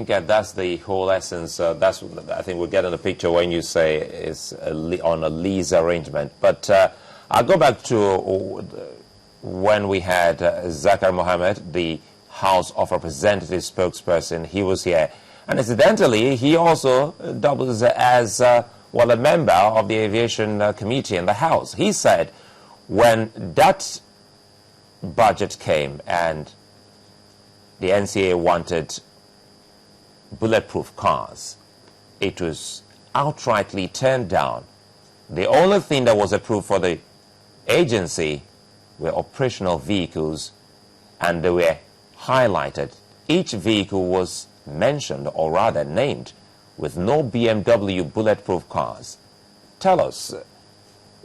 think that's the whole essence. That's, I think, we're getting the picture when you say it's on a lease arrangement. But I'll go back to when we had Zakar Mohammed, the House of Representatives spokesperson. He was here. And incidentally, he also doubles as, well, a member of the Aviation Committee in the House. He said when that budget came and the NCA wanted bulletproof cars, it was outrightly turned down. The only thing that was approved for the agency were operational vehicles, and they were highlighted. Each vehicle was mentioned, or rather named, with no BMW bulletproof cars. Tell us,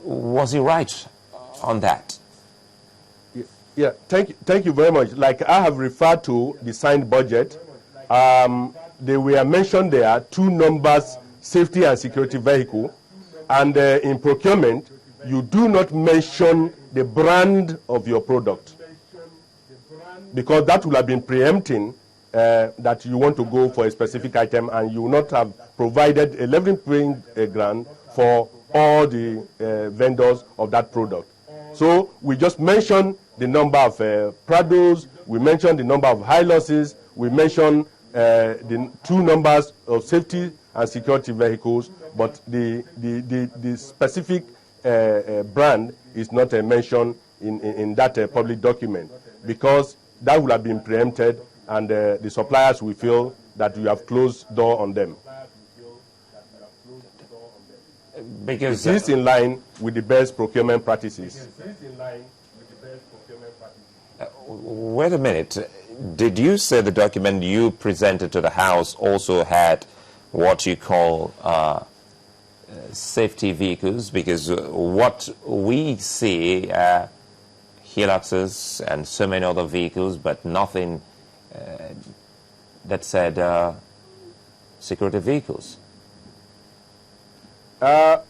was he right on that? Yeah, thank you very much. Like I have referred to the signed budget, they were mentioned there, 2 numbers, safety and security vehicle, and in procurement, you do not mention the brand of your product, because that will have been preempting that you want to go for a specific item, and you will not have provided a leveling playing ground for all the vendors of that product. So we just mentioned the number of Prados, we mentioned the number of Hiluxes, we mentioned the 2 numbers of safety and security vehicles, but the specific brand is not mentioned in that public document, because that would have been preempted, and the suppliers will feel that you have closed door on them. Because it is in line with the best procurement practices. Wait a minute. Did you say the document you presented to the House also had what you call safety vehicles? Because what we see, Hiluxes and so many other vehicles, but nothing that said security vehicles. If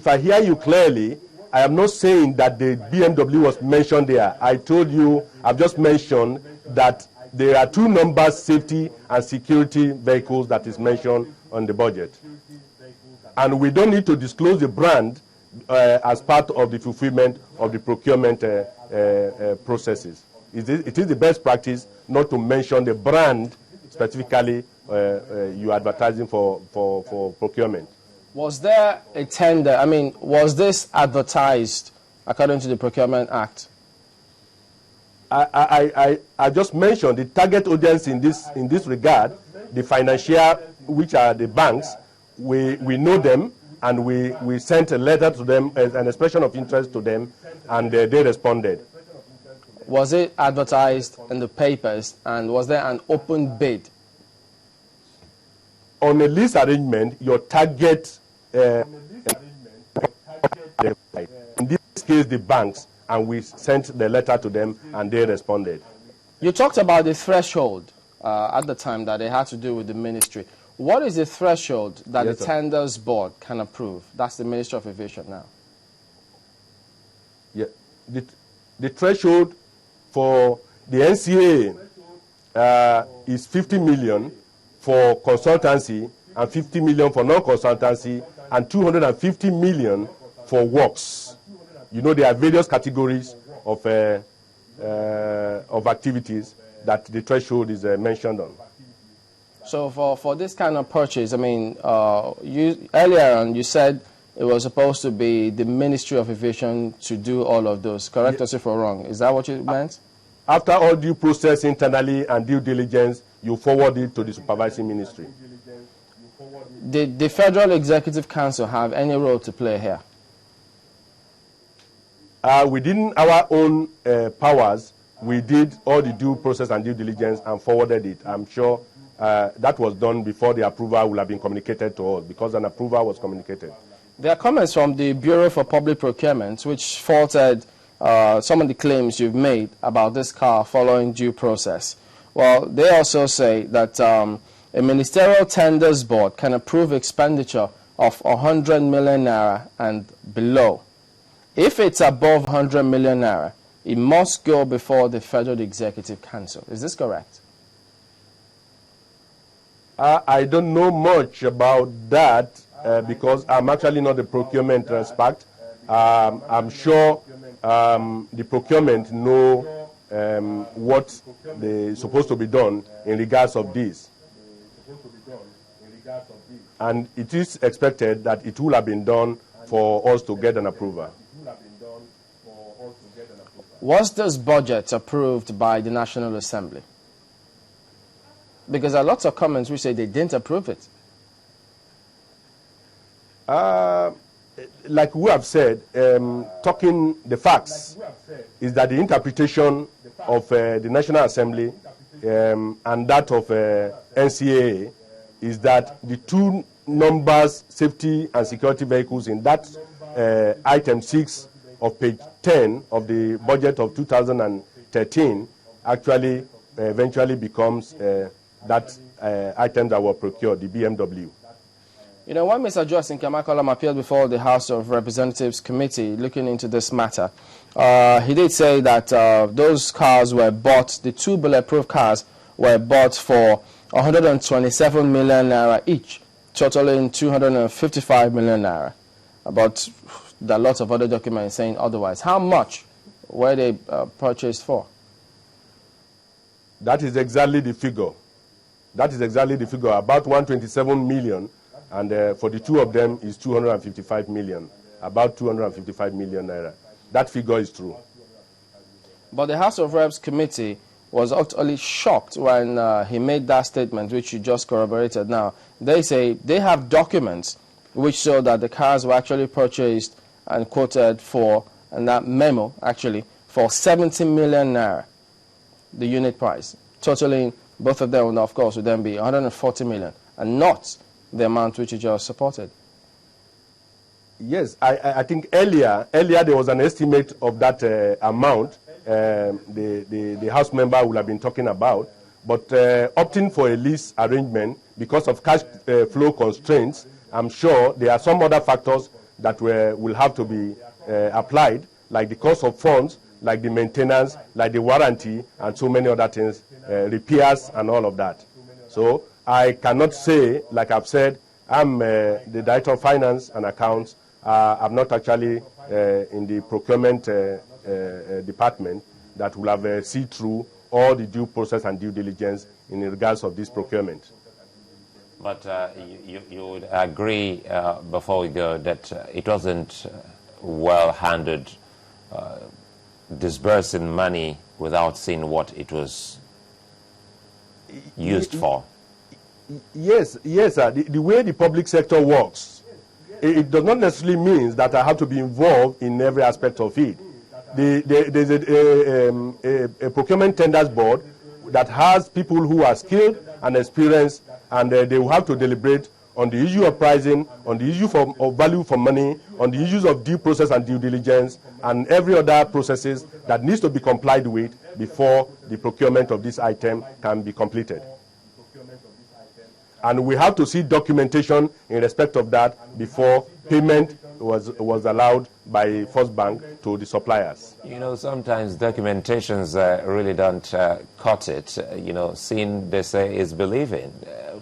I hear you clearly, I am not saying that the BMW was mentioned there. I told you, I've just mentioned that there are 2 numbers, safety and security vehicles, that is mentioned on the budget. And we don't need to disclose the brand as part of the fulfillment of the procurement processes. It is the best practice not to mention the brand specifically you're advertising for procurement. Was there a tender? I mean, was this advertised according to the Procurement Act? I just mentioned the target audience in this regard, the financier, which are the banks. We know them, and we sent a letter to them as an expression of interest to them, and they responded. Was it advertised in the papers, and was there an open bid? On a lease arrangement, your target, in this case the banks, and we sent the letter to them and they responded. You talked about the threshold at the time that they had to do with the ministry. What is the threshold that the tenders board can approve? That's the Ministry of Aviation now. Yeah, the threshold for the NCA is 50 million for consultancy, and 50 million for non-consultancy, and 250 million for works. You know, there are various categories of activities that the threshold is mentioned on. So for this kind of purchase, I mean, earlier on you said it was supposed to be the Ministry of Aviation to do all of those. Correct us if we're wrong. Is that what you meant? After all due process internally and due diligence, you forward it to the supervising ministry. Did the Federal Executive Council have any role to play here? Within our own powers, we did all the due process and due diligence and forwarded it. I'm sure that was done before the approval will have been communicated to us, because an approval was communicated. There are comments from the Bureau for Public Procurement which faulted some of the claims you've made about this car following due process. Well, they also say that a ministerial tenders board can approve expenditure of 100 million naira and below. If it's above 100 million naira, it must go before the Federal Executive Council. Is this correct? I don't know much about that because I'm actually not the procurement expert. I'm sure the procurement know what is supposed to be done in regards of this. And it is expected that it will have been done for us to get an approval. Was this budget approved by the National Assembly? Because there are lots of comments which say they didn't approve it. Like we have said, talking the facts is that the interpretation of the National Assembly and that of NCAA is that the two numbers, safety and security vehicles, in that item 6 of page 10 of the budget of 2013 actually eventually becomes that item that were procured, the BMW. You know, when Mr. Justin Kamakolam appeared before the House of Representatives Committee looking into this matter, he did say that those cars were bought, the two bulletproof cars were bought for 127 million naira each, totaling 255 million naira. But there are lots of other documents saying otherwise. How much were they purchased for? That is exactly the figure. That is exactly the figure, about 127 million, and for the two of them is 255 million, about 255 million naira. That figure is true. But the House of Reps Committee was utterly shocked when he made that statement, which you just corroborated now. They say they have documents which show that the cars were actually purchased and quoted for, and that memo actually, for 70 million naira, the unit price, totaling both of them, of course, would then be 140 million, and not the amount which you just supported. Yes, I think earlier there was an estimate of that amount the House member will have been talking about, but opting for a lease arrangement because of cash flow constraints, I'm sure there are some other factors that will have to be applied, like the cost of funds, like the maintenance, like the warranty, and so many other things, repairs and all of that. So I cannot say, like I've said, I'm the Director of Finance and Accounts. I'm not actually in the procurement department that will have see through all the due process and due diligence in regards of this procurement. But you would agree, before we go, that it wasn't well-handed disbursing money without seeing what it was used for. Yes, sir. The way the public sector works, it does not necessarily mean that I have to be involved in every aspect of it. There's a procurement tenders board that has people who are skilled and experienced, and they will have to deliberate on the issue of pricing, on the issue of value for money, on the issues of due process and due diligence, and every other processes that needs to be complied with before the procurement of this item can be completed. And we have to see documentation in respect of that before payment was allowed by First Bank to the suppliers. You know, sometimes documentations really don't cut it. You know, seeing, they say, is believing.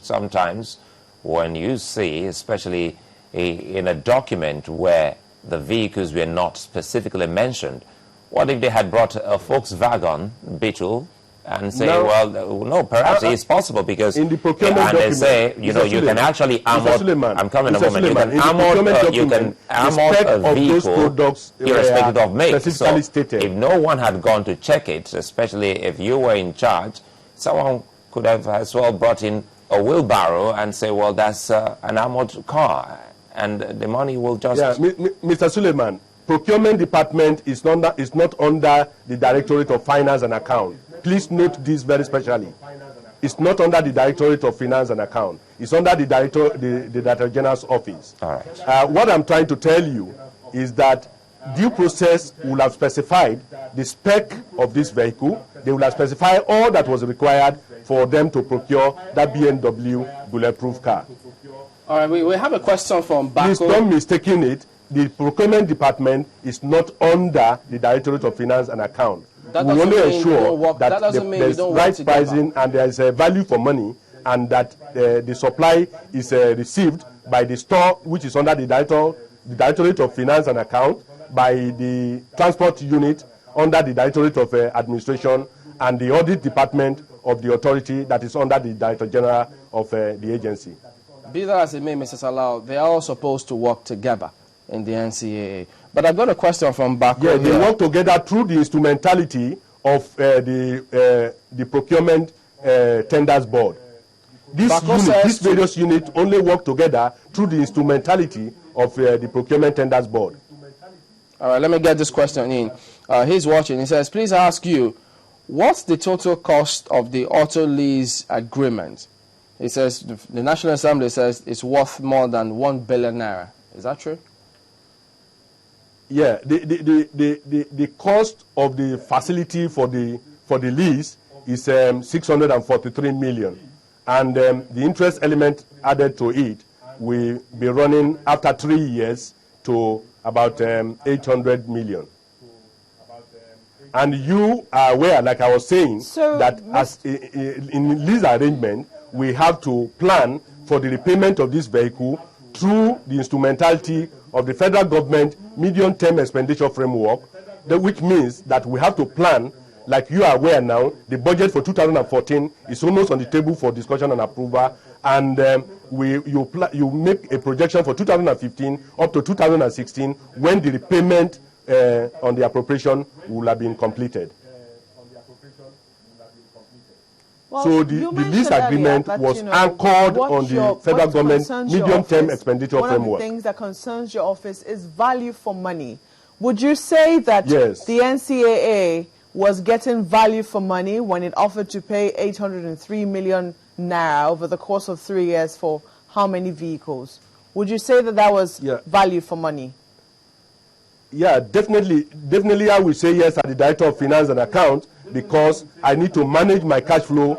Sometimes when you see, especially in a document where the vehicles were not specifically mentioned, what if they had brought a Volkswagen Beetle and say, no, well, no, perhaps it's possible because in the procurement and document, they say, you know, you can actually armor. I'm coming in a moment. You can armor a vehicle irrespective of make. So if no one had gone to check it, especially if you were in charge, someone could have as well brought in a wheelbarrow and say, well, that's an armored car, and the money will just... Yeah, Mr. Suleiman, procurement department is not under the Directorate of Finance and Account. Please note this very specially. It's not under the Directorate of Finance and Account. It's under the Director General's office. All right. What I'm trying to tell you is that due process will have specified the spec of this vehicle. They will have specified all that was required for them to procure that BMW bulletproof car. All right, we have a question from Bako. Please don't mistaken it. The procurement department is not under the Directorate of Finance and Account. We only ensure that there's right pricing and there is a value for money and that the supply is received by the store, which is under the Directorate of Finance and Account, by the transport unit under the Directorate of Administration, and the audit department of the authority that is under the Director General of the agency. Be that as it may, Mr. Salau, they are all supposed to work together in the NCAA. But I've got a question from Bako. Yeah, they work together through the instrumentality of the procurement tenders board. These various units only work together through the instrumentality of the procurement tenders board. All right, let me get this question in. He's watching. He says, please ask you, what's the total cost of the auto lease agreement? He says the National Assembly says it's worth more than 1 billion naira. Is that true? Yeah, the cost of the facility for the lease is 643 million, and the interest element added to it will be running after 3 years to about 800 million. And you are aware, like I was saying, that as in lease arrangement, we have to plan for the repayment of this vehicle through the instrumentality of the federal government medium-term expenditure framework, which means that we have to plan, like you are aware now, the budget for 2014 is almost on the table for discussion and approval, and you make a projection for 2015 up to 2016 when the repayment on the appropriation will have been completed. Well, so the lease agreement was anchored on the federal government medium-term expenditure framework. One of the things that concerns your office is value for money. Would you say that yes, the NCAA was getting value for money when it offered to pay 803 million naira over the course of 3 years for how many vehicles? Would you say that that was value for money? Yeah, definitely. Definitely, I will say yes as the Director of Finance and Account, because I need to manage my cash flow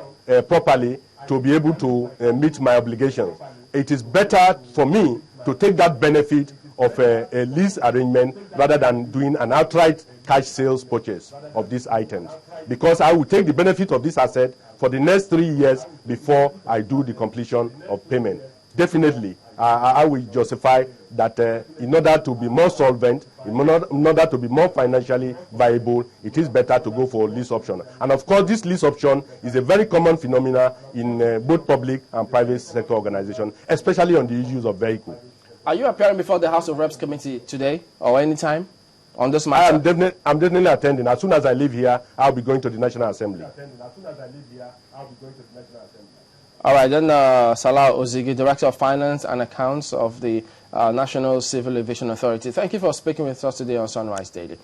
properly to be able to meet my obligations. It is better for me to take that benefit of a lease arrangement rather than doing an outright cash sales purchase of these items, because I will take the benefit of this asset for the next 3 years before I do the completion of payment. Definitely, I will justify that in order to be more solvent, in order to be more financially viable, it is better to go for a lease option. And of course, this lease option is a very common phenomenon in both public and private sector organizations, especially on the issues of vehicle. Are you appearing before the House of Reps committee today or anytime on this matter? I'm definitely attending. As soon as I leave here, I'll be going to the National Assembly. All right, then Salau Ozigi, Director of Finance and Accounts of the National Civil Aviation Authority. Thank you for speaking with us today on Sunrise Daily.